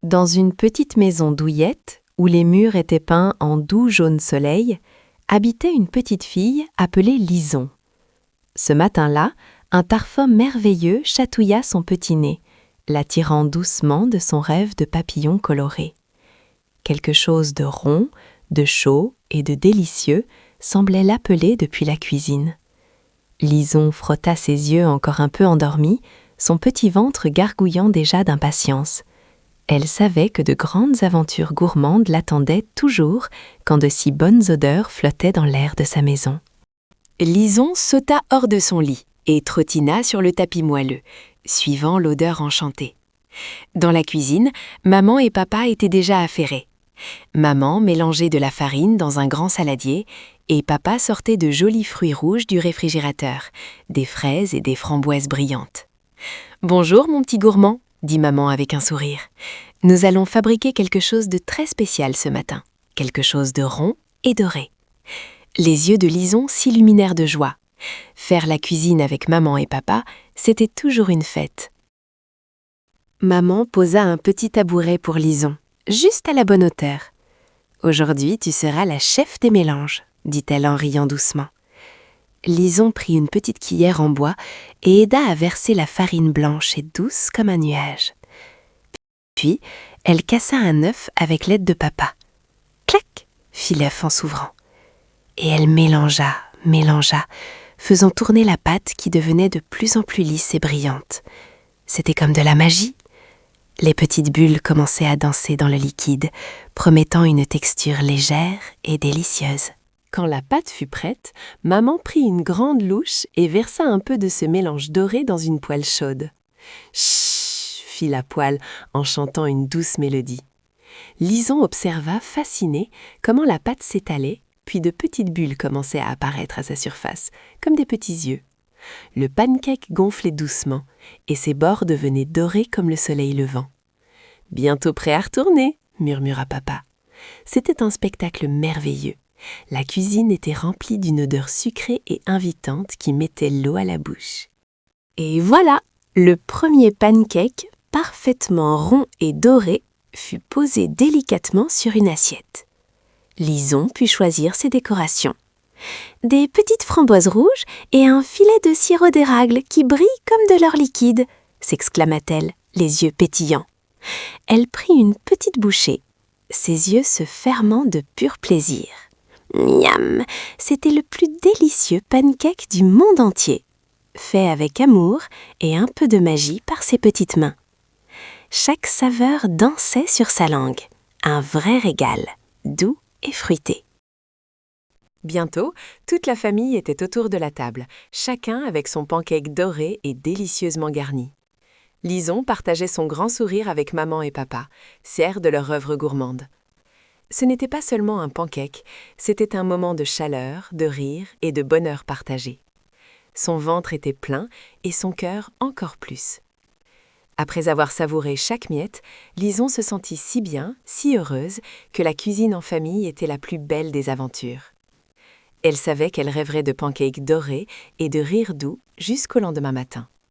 Dans une petite maison douillette, où les murs étaient peints en doux jaune soleil, habitait une petite fille appelée Lison. Ce matin-là, un parfum merveilleux chatouilla son petit nez, l'attirant doucement de son rêve de papillon coloré. Quelque chose de rond, de chaud et de délicieux semblait l'appeler depuis la cuisine. Lison frotta ses yeux encore un peu endormis, son petit ventre gargouillant déjà d'impatience. Elle savait que de grandes aventures gourmandes l'attendaient toujours quand de si bonnes odeurs flottaient dans l'air de sa maison. Lison sauta hors de son lit et trottina sur le tapis moelleux, suivant l'odeur enchantée. Dans la cuisine, maman et papa étaient déjà affairés. Maman mélangeait de la farine dans un grand saladier et papa sortait de jolis fruits rouges du réfrigérateur, des fraises et des framboises brillantes. « Bonjour mon petit gourmand », dit maman avec un sourire. « Nous allons fabriquer quelque chose de très spécial ce matin, quelque chose de rond et doré. » Les yeux de Lison s'illuminèrent de joie. Faire la cuisine avec maman et papa, c'était toujours une fête. Maman posa un petit tabouret pour Lison, juste à la bonne hauteur. « Aujourd'hui, tu seras la chef des mélanges », dit-elle en riant doucement. Lison prit une petite cuillère en bois et aida à verser la farine blanche et douce comme un nuage. Puis, elle cassa un œuf avec l'aide de papa. « Clac !» fit l'œuf en s'ouvrant. Et elle mélangea, faisant tourner la pâte qui devenait de plus en plus lisse et brillante. C'était comme de la magie. Les petites bulles commençaient à danser dans le liquide, promettant une texture légère et délicieuse. Quand la pâte fut prête, maman prit une grande louche et versa un peu de ce mélange doré dans une poêle chaude. « Chut !» fit la poêle en chantant une douce mélodie. Lison observa, fascinée, comment la pâte s'étalait, puis de petites bulles commençaient à apparaître à sa surface, comme des petits yeux. Le pancake gonflait doucement, et ses bords devenaient dorés comme le soleil levant. « Bientôt prêt à retourner !» murmura papa. C'était un spectacle merveilleux. La cuisine était remplie d'une odeur sucrée et invitante qui mettait l'eau à la bouche. Et voilà, le premier pancake, parfaitement rond et doré, fut posé délicatement sur une assiette. Lison put choisir ses décorations. Des petites framboises rouges et un filet de sirop d'érable qui brille comme de l'or liquide, s'exclama-t-elle, les yeux pétillants. Elle prit une petite bouchée, ses yeux se fermant de pur plaisir. Miam! C'était le plus délicieux pancake du monde entier, fait avec amour et un peu de magie par ses petites mains. Chaque saveur dansait sur sa langue, un vrai régal, doux et fruité. Bientôt, toute la famille était autour de la table, chacun avec son pancake doré et délicieusement garni. Lison partageait son grand sourire avec maman et papa, fiers de leur œuvre gourmande. Ce n'était pas seulement un pancake, c'était un moment de chaleur, de rire et de bonheur partagé. Son ventre était plein et son cœur encore plus. Après avoir savouré chaque miette, Lison se sentit si bien, si heureuse, que la cuisine en famille était la plus belle des aventures. Elle savait qu'elle rêverait de pancakes dorés et de rire doux jusqu'au lendemain matin.